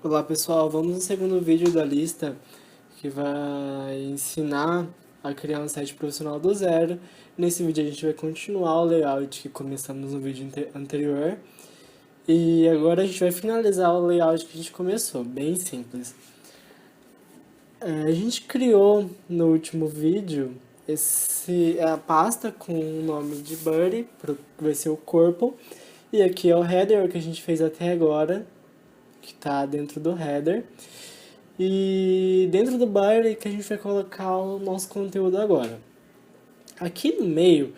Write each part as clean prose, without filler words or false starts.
Olá pessoal, vamos no segundo vídeo da lista que vai ensinar a criar um site profissional do zero. Nesse vídeo a gente vai continuar o layout que começamos no vídeo anterior e agora a gente vai finalizar o layout que a gente começou, bem simples. A gente criou no último vídeo a pasta com o nome de Buddy, que vai ser o corpo, e aqui é o header que a gente fez até agora, que está dentro do header. E dentro do body que a gente vai colocar o nosso conteúdo agora. Aqui no meio,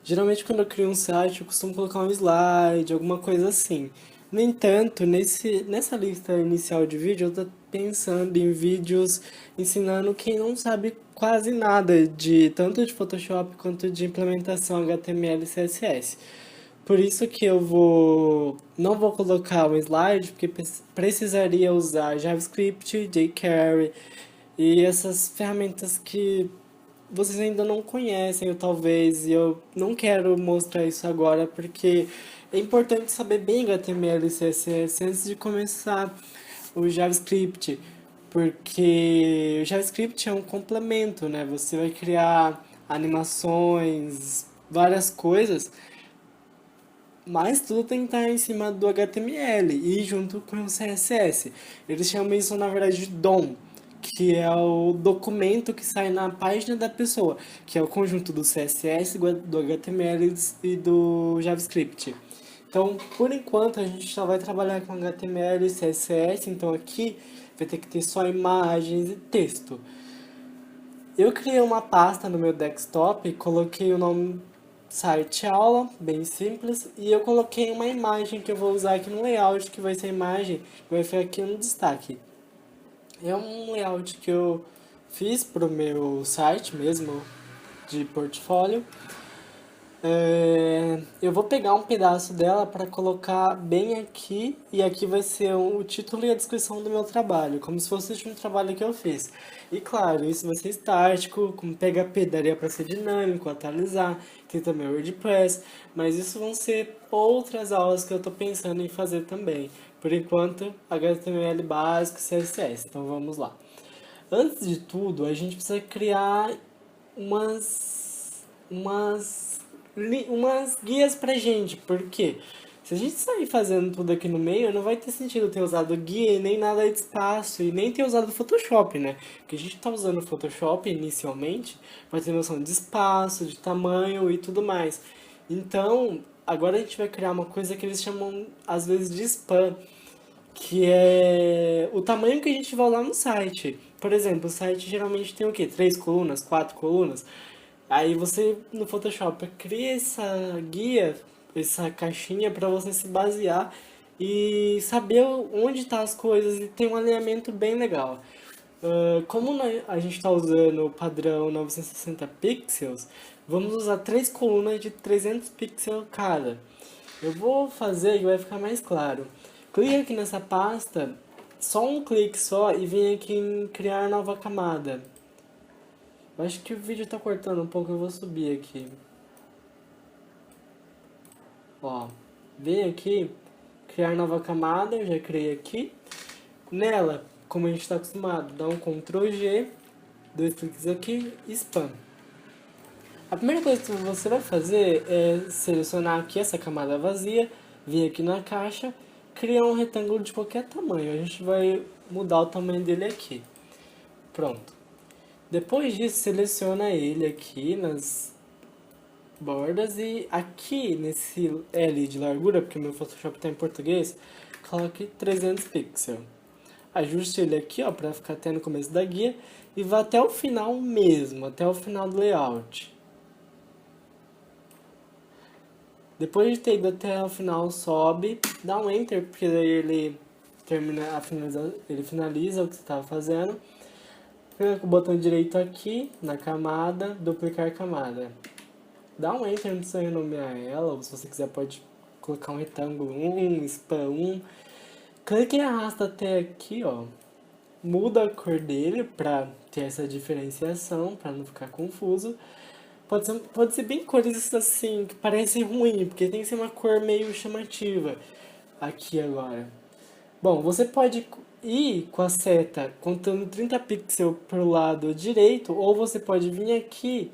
geralmente quando eu crio um site eu costumo colocar um slide, alguma coisa assim. No entanto, nessa lista inicial de vídeo eu estou pensando em vídeos ensinando quem não sabe quase nada de tanto de Photoshop quanto de implementação HTML e CSS. Por isso que não vou colocar um slide, porque precisaria usar JavaScript, jQuery e essas ferramentas que vocês ainda não conhecem, ou talvez, e eu não quero mostrar isso agora, porque é importante saber bem HTML e CSS antes de começar o JavaScript, porque o JavaScript é um complemento, né? Você vai criar animações, várias coisas, mas tudo tem que estar em cima do HTML e junto com o CSS. Eles chamam isso, na verdade, de DOM, que é o documento que sai na página da pessoa, que é o conjunto do CSS, do HTML e do JavaScript. Então, por enquanto, a gente só vai trabalhar com HTML e CSS, então aqui vai ter que ter só imagens e texto. Eu criei uma pasta no meu desktop, coloquei o nome site aula, bem simples, e eu coloquei uma imagem que eu vou usar aqui no layout, que vai ser a imagem que vai ficar aqui no destaque. É um layout que eu fiz pro meu site mesmo, de portfólio. Eu vou pegar um pedaço dela para colocar bem aqui, e aqui vai ser o título e a descrição do meu trabalho, como se fosse um trabalho que eu fiz. E claro, isso vai ser estático, como PHP daria para ser dinâmico, atualizar, tem também o WordPress, mas isso vão ser outras aulas que eu estou pensando em fazer também. Por enquanto, HTML básico e CSS, então vamos lá. Antes de tudo, a gente precisa criar umas guias pra gente, porque se a gente sair fazendo tudo aqui no meio, não vai ter sentido ter usado guia e nem nada de espaço e nem ter usado Photoshop, né? Porque a gente tá usando Photoshop inicialmente para ter noção de espaço, de tamanho e tudo mais. Então, agora a gente vai criar uma coisa que eles chamam às vezes de spam, que é o tamanho que a gente vai lá no site. Por exemplo, o site geralmente tem o quê? Três colunas, quatro colunas. Aí você no Photoshop cria essa guia, essa caixinha para você se basear e saber onde estão as coisas e ter um alinhamento bem legal. Como a gente está usando o padrão 960 pixels, vamos usar três colunas de 300 pixels cada. Eu vou fazer e vai ficar mais claro. Clique aqui nessa pasta, só um clique só e vem aqui em criar nova camada. Eu acho que o vídeo tá cortando um pouco, eu vou subir aqui. Ó, vem aqui, criar nova camada, eu já criei aqui. Nela, como a gente está acostumado, dá um Ctrl G, dois cliques aqui, spam. A primeira coisa que você vai fazer é selecionar aqui essa camada vazia, vir aqui na caixa, criar um retângulo de qualquer tamanho. A gente vai mudar o tamanho dele aqui. Pronto. Depois disso, seleciona ele aqui nas bordas e aqui nesse L de largura, porque meu Photoshop está em português, coloque 300 pixels. Ajuste ele aqui, ó, para ficar até no começo da guia e vá até o final mesmo, até o final do layout. Depois de ter ido até o final, sobe, dá um Enter, porque daí ele ele finaliza o que você estava fazendo. Clica com o botão direito aqui, na camada, duplicar camada. Dá um Enter antes de renomear ela, ou se você quiser pode colocar um retângulo 1, span 1. Clique e arrasta até aqui, ó. Muda a cor dele para ter essa diferenciação, para não ficar confuso. Pode ser bem cores assim, que parecem ruim, porque tem que ser uma cor meio chamativa aqui agora. Bom, você pode ir com a seta contando 30 pixels pro lado direito, ou você pode vir aqui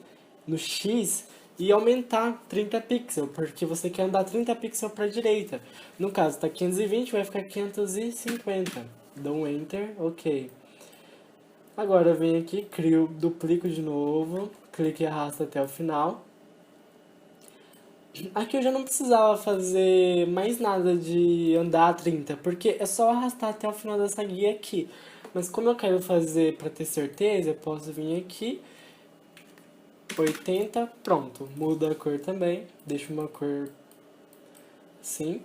no X e aumentar 30 pixels, porque você quer andar 30 pixels para a direita. No caso, tá 520, vai ficar 550. Dá um Enter, ok. Agora eu venho aqui, crio, duplico de novo, clique e arrasta até o final. Aqui eu já não precisava fazer mais nada de andar a 30, porque é só arrastar até o final dessa guia aqui. Mas como eu quero fazer para ter certeza, eu posso vir aqui, 80, pronto, muda a cor também, deixa uma cor assim.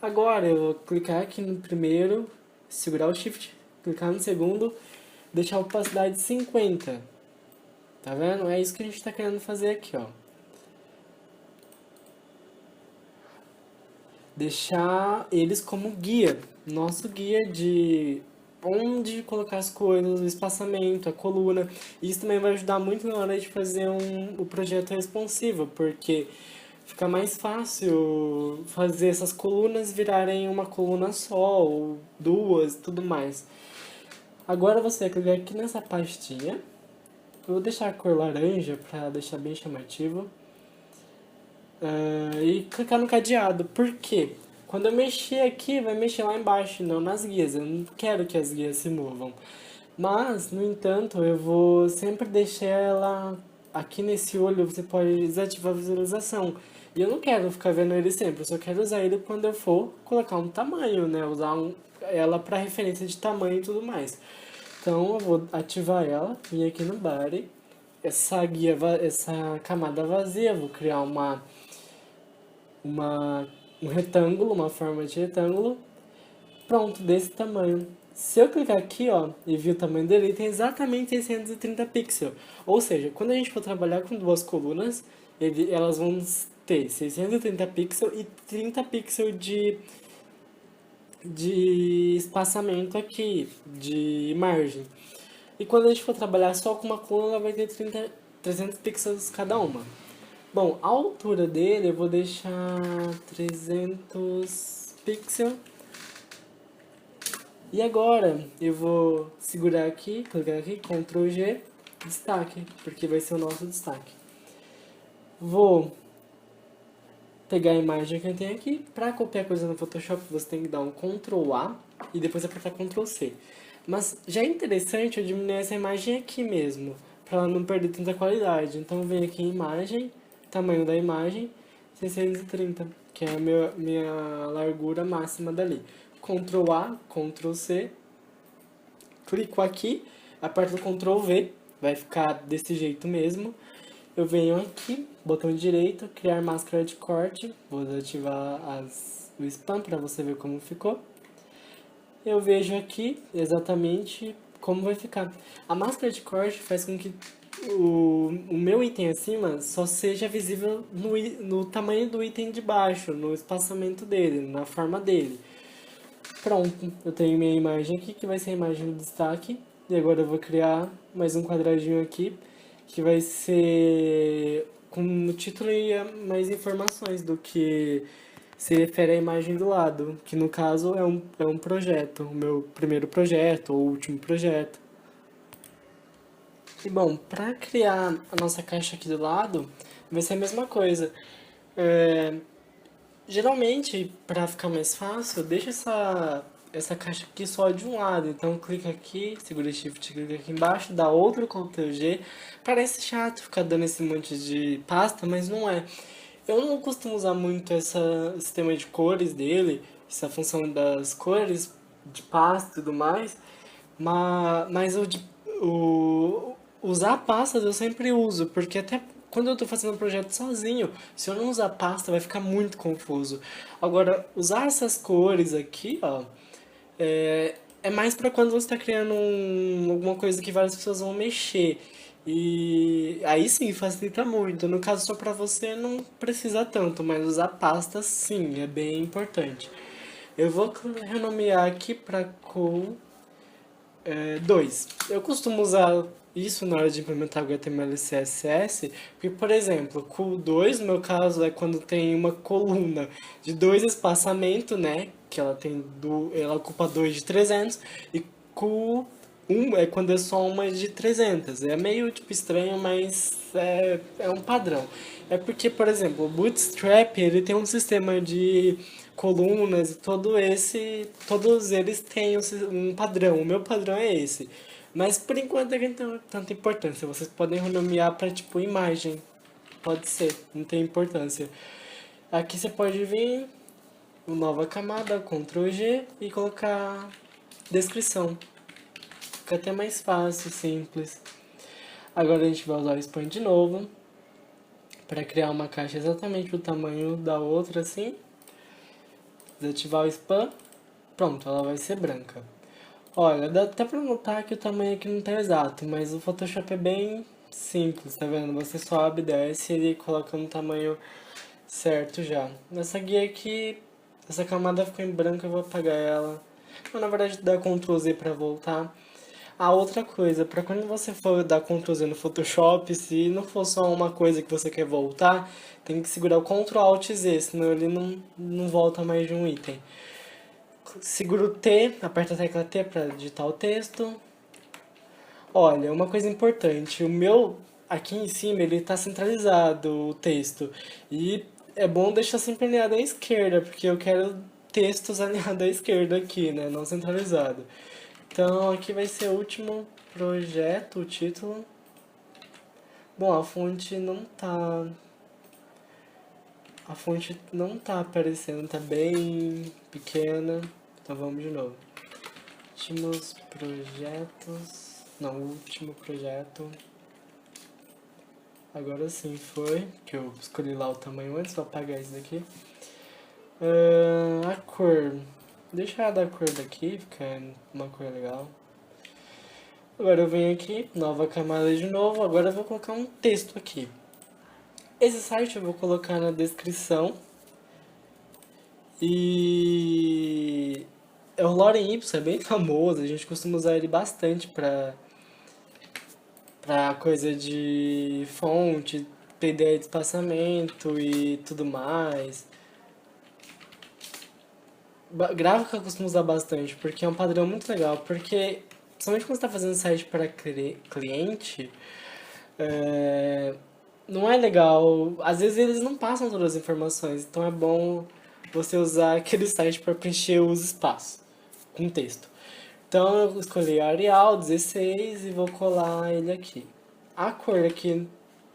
Agora eu vou clicar aqui no primeiro, segurar o Shift, clicar no segundo, deixar a opacidade 50. Tá vendo? É isso que a gente está querendo fazer aqui, ó. Deixar eles como guia, nosso guia de onde colocar as coisas, o espaçamento, a coluna. Isso também vai ajudar muito na hora de fazer o projeto responsivo, porque fica mais fácil fazer essas colunas virarem uma coluna só, ou duas, tudo mais. Agora você vai clicar aqui nessa pastinha. Eu vou deixar a cor laranja para deixar bem chamativo. E clicar no cadeado. Por quê? Quando eu mexer aqui, vai mexer lá embaixo, não nas guias. Eu não quero que as guias se movam. Mas, no entanto, eu vou sempre deixar ela aqui nesse olho. Você pode desativar a visualização. E eu não quero ficar vendo ele sempre. Eu só quero usar ele quando eu for colocar um tamanho, né? Usar ela para referência de tamanho e tudo mais. Então, eu vou ativar ela. Vir aqui no body. Essa guia, essa camada vazia, vou criar um retângulo, uma forma de retângulo, pronto, desse tamanho. Se eu clicar aqui, ó, e ver o tamanho dele, ele tem exatamente 630 pixels. Ou seja, quando a gente for trabalhar com duas colunas, elas vão ter 630 pixels e 30 pixels de espaçamento aqui, de margem. E quando a gente for trabalhar só com uma coluna, vai ter 300 pixels cada uma. Bom, a altura dele eu vou deixar 300 pixels. E agora eu vou segurar aqui, clicar aqui, Ctrl G, destaque, porque vai ser o nosso destaque. Vou pegar a imagem que eu tenho aqui. Para copiar coisa no Photoshop, você tem que dar um Ctrl A e depois apertar Ctrl C. Mas já é interessante eu diminuir essa imagem aqui mesmo, para ela não perder tanta qualidade. Então eu venho aqui em imagem, tamanho da imagem, 630, que é a minha largura máxima dali. Ctrl A, Ctrl C, clico aqui, aperto o Ctrl V, vai ficar desse jeito mesmo. Eu venho aqui, botão direito, criar máscara de corte, vou desativar o spam para você ver como ficou. Eu vejo aqui exatamente como vai ficar. A máscara de corte faz com que o meu item acima só seja visível no tamanho do item de baixo, no espaçamento dele, na forma dele. Pronto, eu tenho minha imagem aqui, que vai ser a imagem do destaque. E agora eu vou criar mais um quadradinho aqui, que vai ser com o título e mais informações do que se refere à imagem do lado, que no caso é um projeto, o meu primeiro projeto ou último projeto. E bom, para criar a nossa caixa aqui do lado, vai ser a mesma coisa. Geralmente, para ficar mais fácil, deixa essa caixa aqui só de um lado. Então, clica aqui, segura Shift, clica aqui embaixo, dá outro Ctrl G. Parece chato ficar dando esse monte de pasta, mas não é. Eu não costumo usar muito esse sistema de cores dele, essa função das cores, de pasta e tudo mais, mas usar pastas eu sempre uso, porque até quando eu estou fazendo um projeto sozinho, se eu não usar pasta vai ficar muito confuso. Agora, usar essas cores aqui, ó, é mais para quando você está criando alguma coisa que várias pessoas vão mexer. E aí sim, facilita muito. No caso, só para você não precisa tanto, mas usar pastas sim, é bem importante. Eu vou renomear aqui para Cool 2. Eu costumo usar isso na hora de implementar o HTML e CSS, porque, por exemplo, Cool 2, no meu caso, é quando tem uma coluna de dois espaçamentos, né? que ela ocupa 2 de 300 e com um é quando é só uma de 300. É meio tipo estranho, mas é um padrão. É porque, por exemplo, o Bootstrap, ele tem um sistema de colunas e todos eles têm um padrão. O meu padrão é esse. Mas por enquanto ele não tem tanta importância. Vocês podem renomear para tipo imagem. Pode ser, não tem importância. Aqui você pode vir, nova camada, Ctrl G e colocar descrição. Fica até mais fácil, simples. Agora a gente vai usar o Expand de novo para criar uma caixa exatamente do tamanho da outra, assim. Desativar o Spam. Pronto, ela vai ser branca. Olha, dá até pra notar que o tamanho aqui não tá exato, mas o Photoshop é bem simples, tá vendo? Você sobe, desce e ele coloca no tamanho certo já. Nessa guia aqui, essa camada ficou em branco, eu vou apagar ela. Mas, na verdade, dá Ctrl Z pra voltar. A outra coisa, pra quando você for dar Ctrl Z no Photoshop, se não for só uma coisa que você quer voltar, tem que segurar o Ctrl Alt Z, senão ele não volta mais de um item. Segura o T, aperta a tecla T para digitar o texto. Olha, uma coisa importante, o meu aqui em cima ele está centralizado o texto e é bom deixar sempre alinhado à esquerda, porque eu quero textos alinhados à esquerda aqui, né, não centralizado. Então aqui vai ser o último projeto, o título. Bom, a fonte não tá aparecendo, tá bem pequena. Então vamos de novo. Últimos projetos. Não, último projeto. Agora sim foi. Que eu escolhi lá o tamanho antes, vou apagar isso daqui. A cor. Deixa eu dar a cor daqui, fica uma cor legal. Agora eu venho aqui, nova camada de novo. Agora eu vou colocar um texto aqui. Esse site eu vou colocar na descrição. E o Lorem Ipsum é bem famoso, a gente costuma usar ele bastante pra coisa de fonte, ter ideia de espaçamento e tudo mais. Gráfica eu costumo usar bastante, porque é um padrão muito legal, porque principalmente quando você está fazendo site para cliente, é, não é legal. Às vezes eles não passam todas as informações, então é bom você usar aquele site para preencher os espaços com texto. Então eu escolhi Arial 16 e vou colar ele aqui. A cor aqui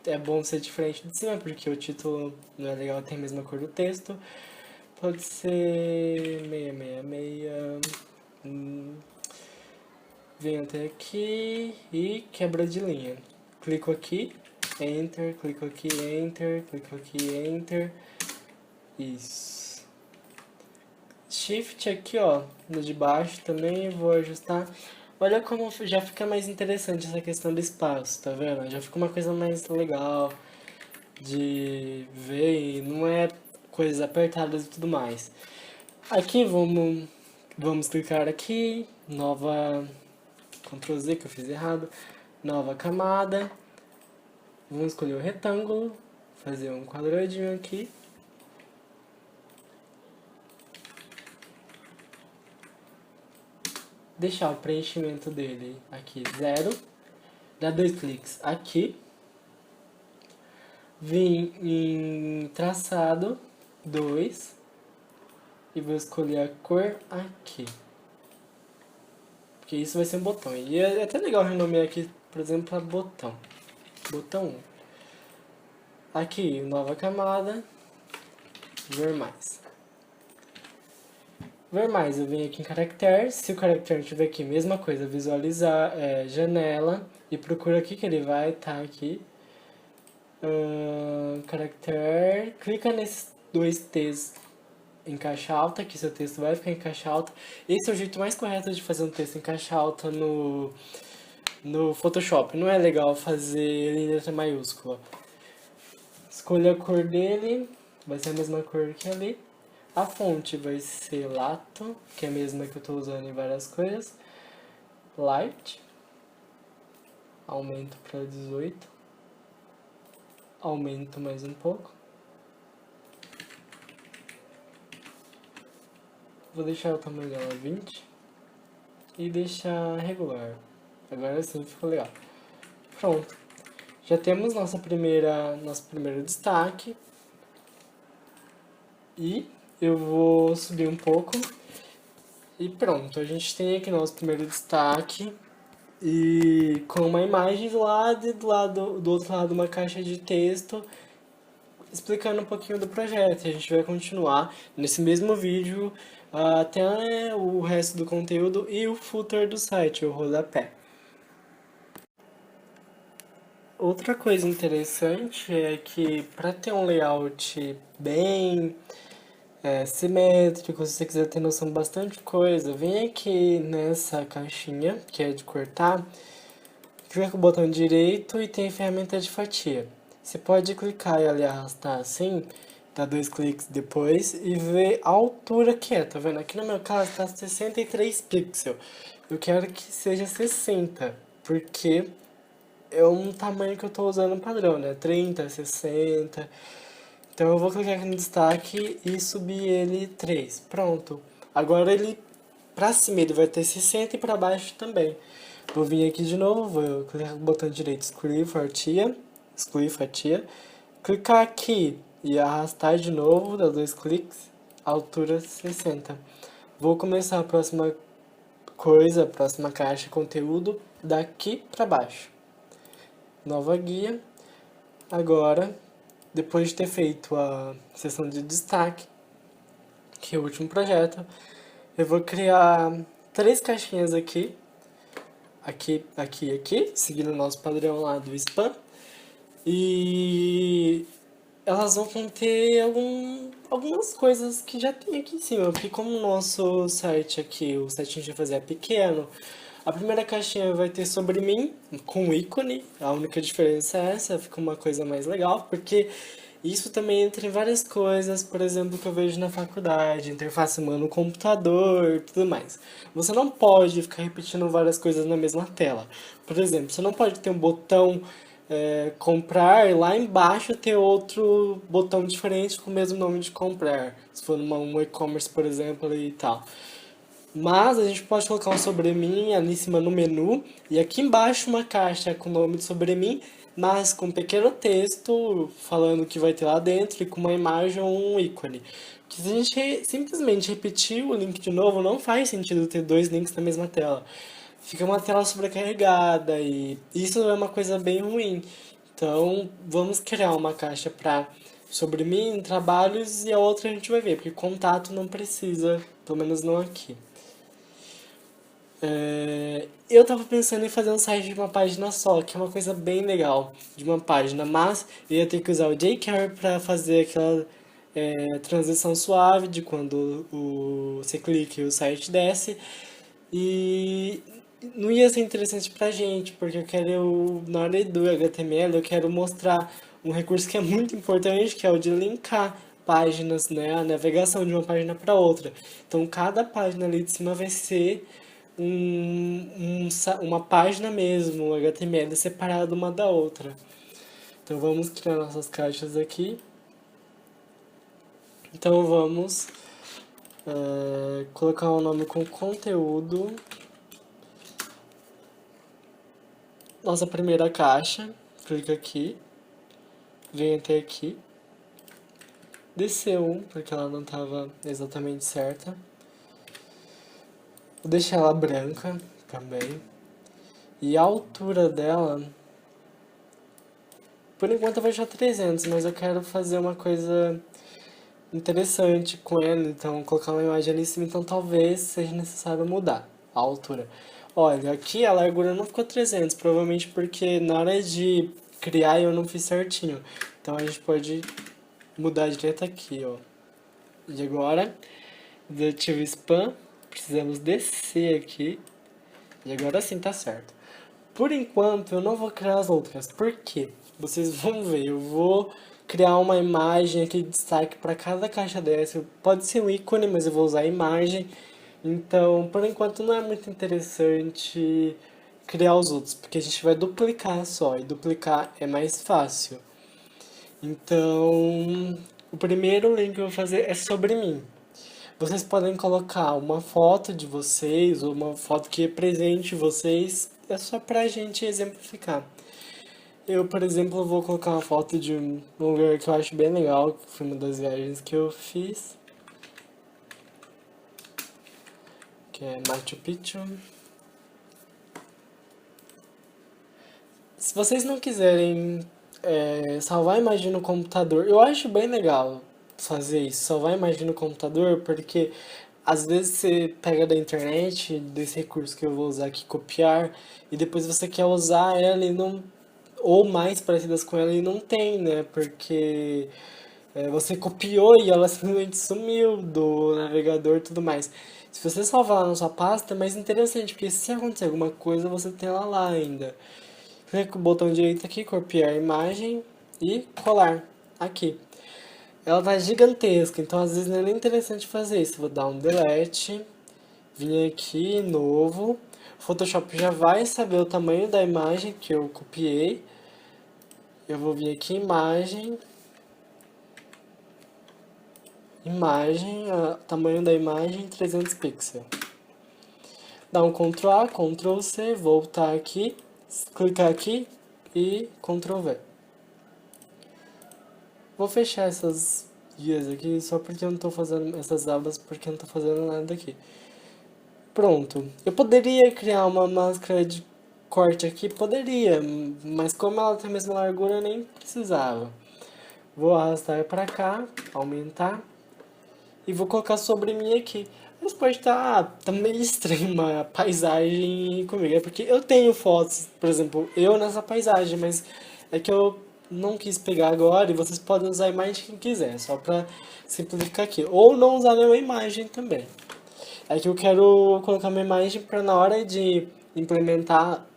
é bom ser diferente de cima, porque o título não é legal ter a mesma cor do texto. Pode ser 666. Venho até aqui e quebra de linha. Clico aqui, Enter, clico aqui, Enter, clico aqui, Enter. Isso. Shift aqui, ó, no de baixo também, vou ajustar. Olha como já fica mais interessante essa questão do espaço, tá vendo? Já fica uma coisa mais legal de ver e não é coisas apertadas e tudo mais. Aqui vamos clicar aqui, nova, Ctrl Z que eu fiz errado, nova camada. Vamos escolher o retângulo, fazer um quadradinho aqui. Deixar o preenchimento dele aqui 0. Dar 2 cliques aqui. Vim em traçado 2 e vou escolher a cor aqui. Porque isso vai ser um botão. E é até legal renomear aqui, por exemplo, para botão. Botão 1. Aqui, nova camada. Ver mais. Ver mais, eu venho aqui em caractere. Se o caractere estiver aqui, mesma coisa, visualizar, janela. E procura aqui que ele vai estar aqui. Caractere. Clica nesses dois T's em caixa alta, que seu texto vai ficar em caixa alta. Esse é o jeito mais correto de fazer um texto em caixa alta no Photoshop. Não é legal fazer ele em letra maiúscula. Escolha a cor dele, vai ser a mesma cor que ali. A fonte vai ser Lato, que é a mesma que eu estou usando em várias coisas. Light. Aumento para 18. Aumento mais um pouco. Vou deixar o tamanho dela 20 e deixar regular. Agora sim ficou legal. Pronto. Já temos nosso primeiro destaque. E eu vou subir um pouco. E pronto, a gente tem aqui nosso primeiro destaque. E com uma imagem do lado e do outro lado uma caixa de texto explicando um pouquinho do projeto. E a gente vai continuar nesse mesmo vídeo até o resto do conteúdo e o footer do site, o rodapé. Outra coisa interessante é que para ter um layout bem simétrico, se você quiser ter noção de bastante coisa, vem aqui nessa caixinha, que é de cortar, clica com o botão direito e tem a ferramenta de fatia. Você pode clicar e ali arrastar assim, dar 2 cliques depois e ver a altura que é, tá vendo? Aqui no meu caso está 63 pixels. Eu quero que seja 60, porque é um tamanho que eu estou usando padrão, né? 30, 60. Então eu vou clicar aqui no destaque e subir ele 3. Pronto. Agora ele, pra cima ele vai ter 60 e pra baixo também. Vou vir aqui de novo, vou clicar no botão direito, excluir fatia. Clicar aqui e arrastar de novo, dar 2 cliques, altura 60. Vou começar a próxima coisa, a próxima caixa, conteúdo, daqui pra baixo. Nova guia. Agora, depois de ter feito a seção de destaque, que é o último projeto, eu vou criar 3 caixinhas aqui, seguindo o nosso padrão lá do spam, e elas vão conter algumas coisas que já tem aqui em cima, porque como o nosso site aqui, o site que a gente vai fazer é pequeno, a primeira caixinha vai ter sobre mim, com ícone, a única diferença é essa, fica uma coisa mais legal, porque isso também entra em várias coisas, por exemplo, que eu vejo na faculdade, interface humana no computador e tudo mais. Você não pode ficar repetindo várias coisas na mesma tela. Por exemplo, você não pode ter um botão comprar e lá embaixo ter outro botão diferente com o mesmo nome de comprar. Se for um e-commerce, por exemplo, e tal. Mas a gente pode colocar um sobre mim ali em cima no menu e aqui embaixo uma caixa com o nome de sobre mim, mas com um pequeno texto falando o que vai ter lá dentro e com uma imagem ou um ícone. Que se a gente simplesmente repetir o link de novo, não faz sentido ter 2 links na mesma tela. Fica uma tela sobrecarregada e isso é uma coisa bem ruim. Então vamos criar uma caixa para sobre mim, trabalhos e a outra a gente vai ver, porque contato não precisa, pelo menos não aqui. Eu tava pensando em fazer um site de uma página só, que é uma coisa bem legal, de uma página, mas eu ia ter que usar o jQuery para fazer aquela transição suave de quando você clica e o site desce, e não ia ser interessante pra gente, porque eu quero, na hora do HTML, eu quero mostrar um recurso que é muito importante, que é o de linkar páginas, né, a navegação de uma página para outra. Então, cada página ali de cima vai ser uma página mesmo, HTML separada uma da outra. Então vamos criar nossas caixas aqui. Então vamos colocar um nome com conteúdo. Nossa primeira caixa, clica aqui, vem até aqui, descer porque ela não estava exatamente certa. Vou deixar ela branca também. E a altura dela, por enquanto eu vou deixar 300, mas eu quero fazer uma coisa interessante com ela, então colocar uma imagem ali em cima, então talvez seja necessário mudar a altura. Olha, aqui a largura não ficou 300, provavelmente porque na hora de criar eu não fiz certinho. Então a gente pode mudar direto aqui, ó. E agora, desativo spam, precisamos descer aqui. E agora sim tá certo. Por enquanto eu não vou criar as outras, por quê? Vocês vão ver, eu vou criar uma imagem aqui de destaque para cada caixa dessa. Pode ser um ícone, mas eu vou usar a imagem. Então, por enquanto não é muito interessante criar os outros, porque a gente vai duplicar só, e duplicar é mais fácil. Então, o primeiro link que eu vou fazer é sobre mim. Vocês podem colocar uma foto de vocês ou uma foto que represente vocês, é só pra gente exemplificar. Eu, por exemplo, vou colocar uma foto de um lugar que eu acho bem legal, que foi uma das viagens que eu fiz, que é Machu Picchu. Se vocês não quiserem salvar a imagem no computador, eu acho bem legal fazer isso, salvar a imagem no computador, porque às vezes você pega da internet, desse recurso que eu vou usar aqui, copiar, e depois você quer usar ela e não, ou mais parecidas com ela e não tem, né? Porque você copiou e ela simplesmente sumiu do navegador e tudo mais. Se você salvar lá na sua pasta, é mais interessante, porque se acontecer alguma coisa, você tem ela lá ainda. Clica com o botão direito aqui, copiar a imagem e colar aqui. Ela tá gigantesca, então às vezes não é nem interessante fazer isso. Vou dar um delete, vir aqui, novo. O Photoshop já vai saber o tamanho da imagem que eu copiei. Eu vou vir aqui, tamanho da imagem 300 pixels. Dá um Ctrl A, Ctrl C, voltar aqui, clicar aqui e Ctrl V. Vou fechar essas guias aqui só porque eu não tô fazendo essas abas, porque eu não tô fazendo nada aqui. Pronto. Eu poderia criar uma máscara de corte aqui, poderia, mas como ela tem a mesma largura, eu nem precisava. Vou arrastar para cá, aumentar e vou colocar sobre mim aqui. Mas pode estar tá meio estranho uma paisagem comigo, é porque eu tenho fotos, por exemplo, eu nessa paisagem, mas é que eu não quis pegar agora e vocês podem usar a imagem que quiser, só para simplificar aqui. Ou não usar nenhuma imagem também. É que eu quero colocar uma imagem para na hora de implementar,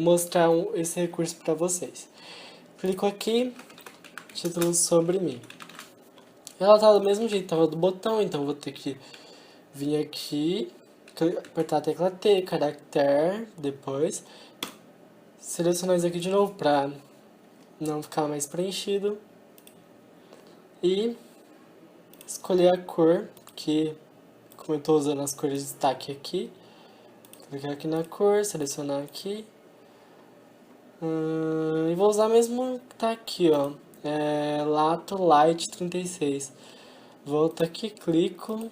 mostrar esse recurso para vocês. Clico aqui, título sobre mim. Ela tá do mesmo jeito, tava do botão, então vou ter que vir aqui, apertar a tecla T, caractere, depois selecionar isso aqui de novo para não ficar mais preenchido e escolher a cor, que como eu estou usando as cores de destaque aqui, clicar aqui na cor, selecionar aqui e vou usar mesmo que tá aqui, ó, Lato Light 36. Volto aqui, clico.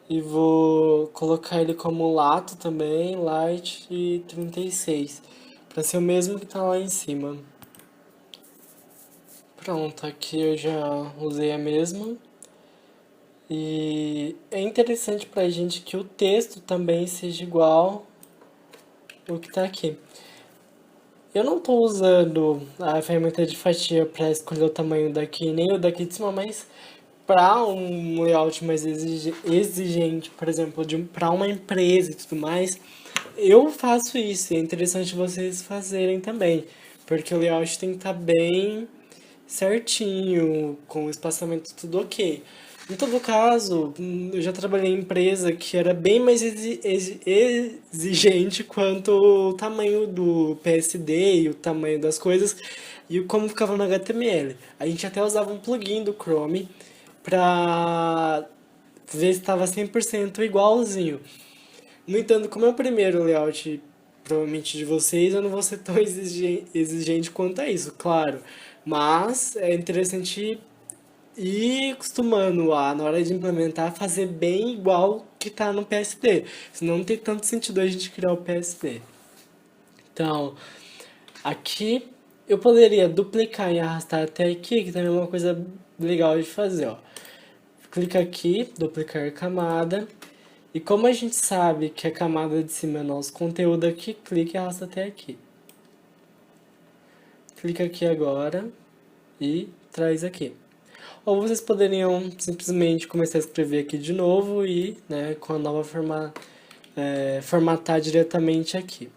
E vou colocar ele como Lato também, Light e 36. Pra ser o mesmo que tá lá em cima. Pronto, aqui eu já usei a mesma. E é interessante pra gente que o texto também seja igual o que tá aqui. Eu não estou usando a ferramenta de fatia para escolher o tamanho daqui nem o daqui de cima, mas para um layout mais exigente, por exemplo, para uma empresa e tudo mais, eu faço isso. E é interessante vocês fazerem também, porque o layout tem que estar bem certinho, com o espaçamento tudo ok. Em todo caso, eu já trabalhei em empresa que era bem mais exigente quanto o tamanho do PSD e o tamanho das coisas e como ficava no HTML. A gente até usava um plugin do Chrome pra ver se estava 100% igualzinho. No entanto, como é o primeiro layout, provavelmente de vocês, eu não vou ser tão exigente quanto a isso, claro. Mas é interessante ir acostumando a, na hora de implementar, fazer bem igual que tá no PSD. Senão não tem tanto sentido a gente criar o PSD. Então, aqui eu poderia duplicar e arrastar até aqui, que também é uma coisa legal de fazer, ó. Clica aqui, duplicar camada. E como a gente sabe que a camada de cima é nosso conteúdo aqui, clica e arrasta até aqui. Clica aqui agora e traz aqui. Ou vocês poderiam simplesmente começar a escrever aqui de novo e, né, com a nova formatar diretamente aqui.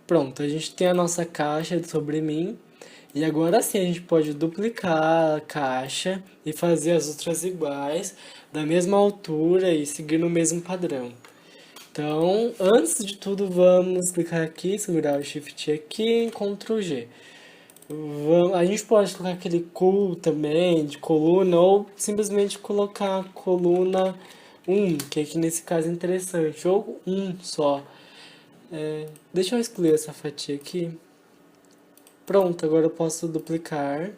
Pronto, a gente tem a nossa caixa sobre mim. E agora sim a gente pode duplicar a caixa e fazer as outras iguais, da mesma altura e seguir no mesmo padrão. Então, antes de tudo, vamos clicar aqui, segurar o Shift aqui e Ctrl G. A gente pode colocar aquele cool também, de coluna, ou simplesmente colocar coluna um, que aqui nesse caso é interessante, ou um só. Deixa eu excluir essa fatia aqui. Pronto, agora eu posso duplicar.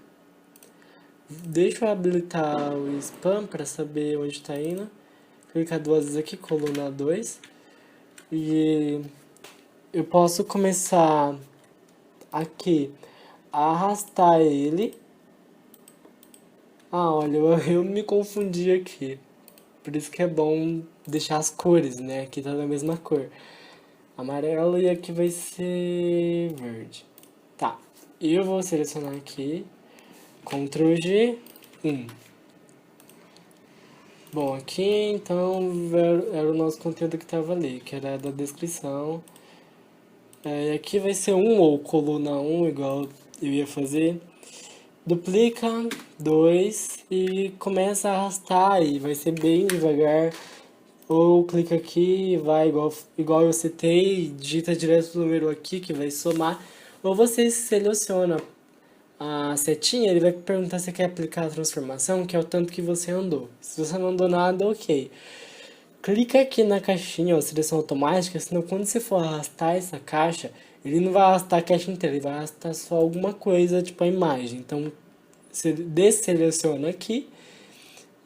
Deixa eu habilitar o spam para saber onde está indo. Clicar duas vezes aqui, coluna 2. E eu posso começar aqui a arrastar ele. Ah, olha, eu me confundi aqui. Por isso que é bom deixar as cores, né? Aqui tá da mesma cor. Amarelo e aqui vai ser verde. Tá, eu vou selecionar aqui. Ctrl G, 1. Bom, aqui então era o nosso conteúdo que estava ali, que era da descrição. E aqui vai ser um ou coluna um igual eu ia fazer. Duplica 2 e começa a arrastar e vai ser bem devagar. Ou clica aqui e vai igual eu citei, digita direto o número aqui que vai somar. Ou você seleciona a setinha, ele vai perguntar se quer aplicar a transformação, que é o tanto que você andou. Se você não andou nada, ok. Clica aqui na caixinha, ó, seleção automática, senão quando você for arrastar essa caixa, ele não vai arrastar a caixa inteira, ele vai arrastar só alguma coisa, tipo a imagem. Então, você deseleciona aqui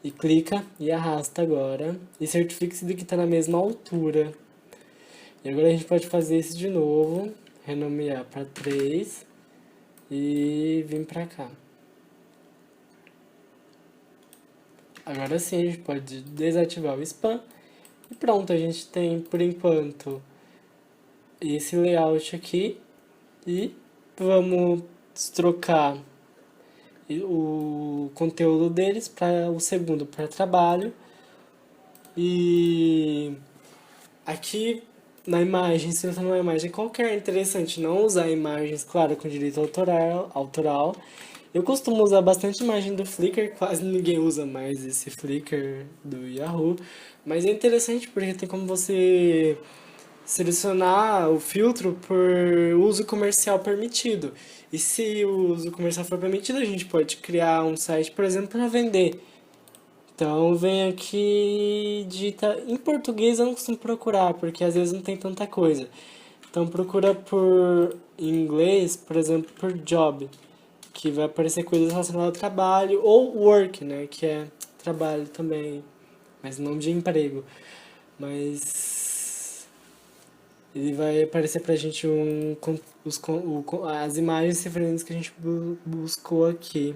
e clica e arrasta agora. E certifique-se de que está na mesma altura. E agora a gente pode fazer isso de novo, renomear para 3 e vir para cá. Agora sim a gente pode desativar o spam. E pronto, a gente tem por enquanto esse layout aqui. E vamos trocar o conteúdo deles para o segundo para trabalho. E aqui na imagem, selecionar uma imagem qualquer, é interessante não usar imagens, claro, com direito autoral. Eu costumo usar bastante imagem do Flickr, quase ninguém usa mais esse Flickr do Yahoo, mas é interessante porque tem como você selecionar o filtro por uso comercial permitido. E se o uso comercial for permitido, a gente pode criar um site, por exemplo, para vender. Então vem aqui, digita em português, eu não costumo procurar, porque às vezes não tem tanta coisa. Então procura por em inglês, por exemplo, por job, que vai aparecer coisas relacionadas ao trabalho, ou work, né, que é trabalho também, mas não de emprego. Mas ele vai aparecer pra gente as imagens referentes que a gente buscou aqui.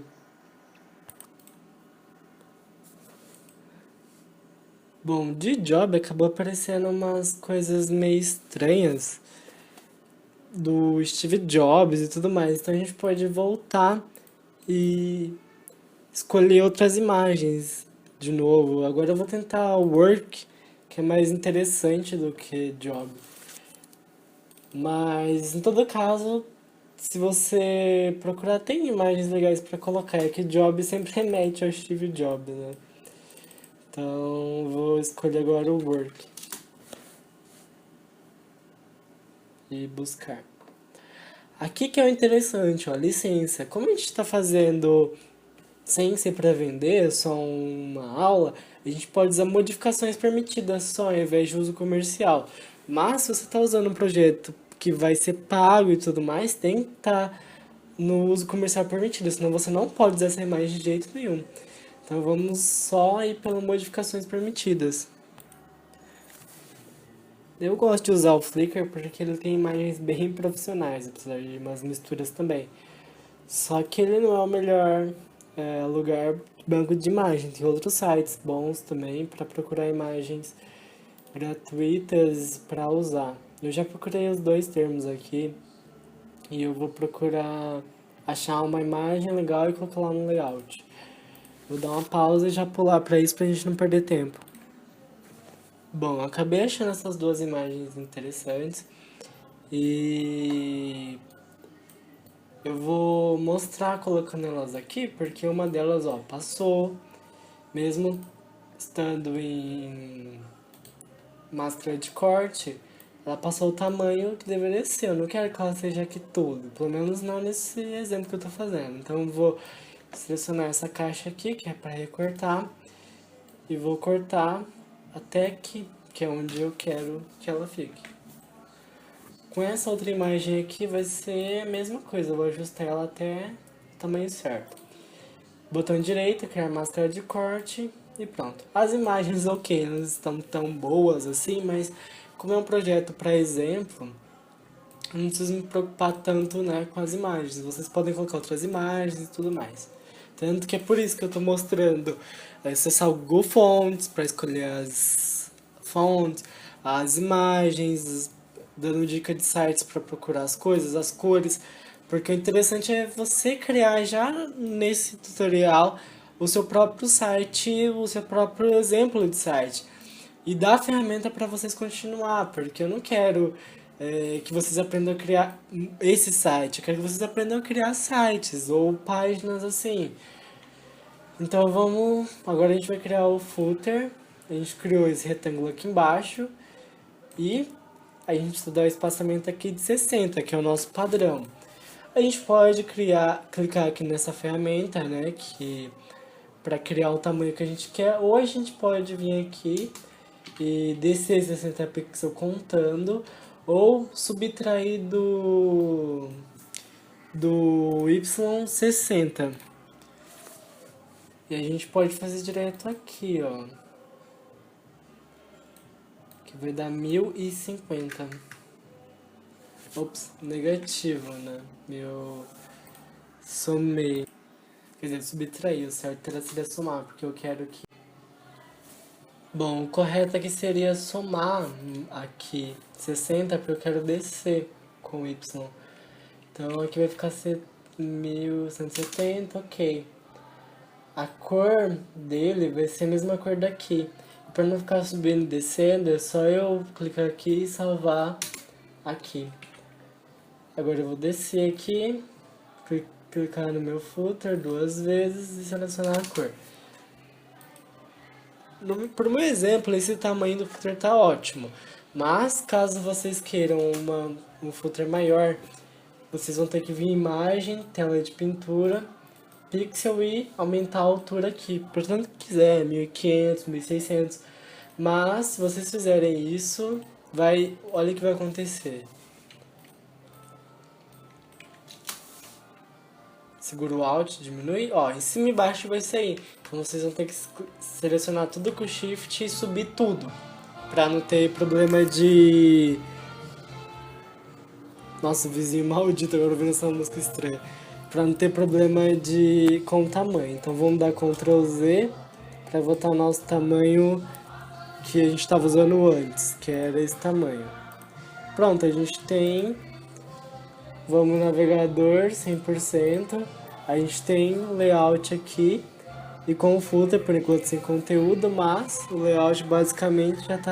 Bom, de job acabou aparecendo umas coisas meio estranhas do Steve Jobs e tudo mais. Então a gente pode voltar e escolher outras imagens de novo. Agora eu vou tentar work, que é mais interessante do que job. Mas em todo caso, se você procurar, tem imagens legais para colocar. É que job sempre remete ao Steve Jobs, né? Então vou escolher agora o work e buscar. Aqui que é o interessante, ó, licença. Como a gente está fazendo sem ser para vender, só uma aula, a gente pode usar modificações permitidas só ao invés de uso comercial. Mas se você está usando um projeto que vai ser pago e tudo mais, tem que estar no uso comercial permitido, senão você não pode usar essa imagem de jeito nenhum. Então vamos só ir pelas modificações permitidas. Eu gosto de usar o Flickr porque ele tem imagens bem profissionais, apesar de umas misturas também. Só que ele não é o melhor lugar de banco de imagens. Tem outros sites bons também para procurar imagens gratuitas para usar. Eu já procurei os dois termos aqui e eu vou procurar achar uma imagem legal e colocar lá no layout. Vou dar uma pausa e já pular para isso pra gente não perder tempo. Bom, acabei achando essas duas imagens interessantes e eu vou mostrar colocando elas aqui, porque uma delas, ó, passou, mesmo estando em máscara de corte, ela passou o tamanho que deveria ser. Eu não quero que ela seja aqui tudo, pelo menos não nesse exemplo que eu tô fazendo. Então eu vou selecionar essa caixa aqui, que é para recortar, e vou cortar até aqui, que é onde eu quero que ela fique. Com essa outra imagem aqui vai ser a mesma coisa, eu vou ajustar ela até o tamanho certo. Botão direito, criar máscara de corte e pronto. As imagens, ok, não estão tão boas assim, mas como é um projeto para exemplo, eu não preciso me preocupar tanto, né, com as imagens. Vocês podem colocar outras imagens e tudo mais. Tanto que é por isso que eu estou mostrando acessar o Google Fonts para escolher as fontes, as imagens, dando dica de sites para procurar as coisas, as cores. Porque o interessante é você criar já nesse tutorial o seu próprio site, o seu próprio exemplo de site. E dar a ferramenta para vocês continuar, porque eu não quero que vocês aprendam a criar esse site, eu quero que vocês aprendam a criar sites ou páginas assim. Então vamos, agora a gente vai criar o footer, a gente criou esse retângulo aqui embaixo e a gente dá o espaçamento aqui de 60, que é o nosso padrão. A gente pode clicar aqui nessa ferramenta, né, que para criar o tamanho que a gente quer, ou a gente pode vir aqui e descer 60 pixels contando, ou subtrair do Y60. E a gente pode fazer direto aqui, ó, que vai dar 1050. Ops, negativo, né? Meu somei. Quer dizer, subtrair, o certo seria somar, porque eu quero que... Bom, o correto aqui seria somar aqui 60, porque eu quero descer com Y. Então aqui vai ficar 1170, ok. A cor dele vai ser a mesma cor daqui. Para não ficar subindo e descendo, é só eu clicar aqui e salvar aqui. Agora eu vou descer aqui, clicar no meu footer 2 vezes e selecionar a cor. Por meu exemplo, esse tamanho do footer tá ótimo. Mas caso vocês queiram um footer maior, vocês vão ter que vir em imagem, tela de pintura, pixel e aumentar a altura aqui. Portanto, que quiser, 1500, 1600. Mas se vocês fizerem isso, olha o que vai acontecer. Segura o Alt, diminui, ó, em cima e embaixo vai sair. Então vocês vão ter que selecionar tudo com o Shift e subir tudo. Pra não ter problema de... Nossa, vizinho maldito, agora ouvindo essa música estranha. Pra não ter problema com o tamanho. Então vamos dar Ctrl Z pra botar o nosso tamanho que a gente estava usando antes, que era esse tamanho. Pronto, a gente tem... Vamos no navegador 100%. A gente tem layout aqui e com o footer, por enquanto sem conteúdo, mas o layout basicamente já está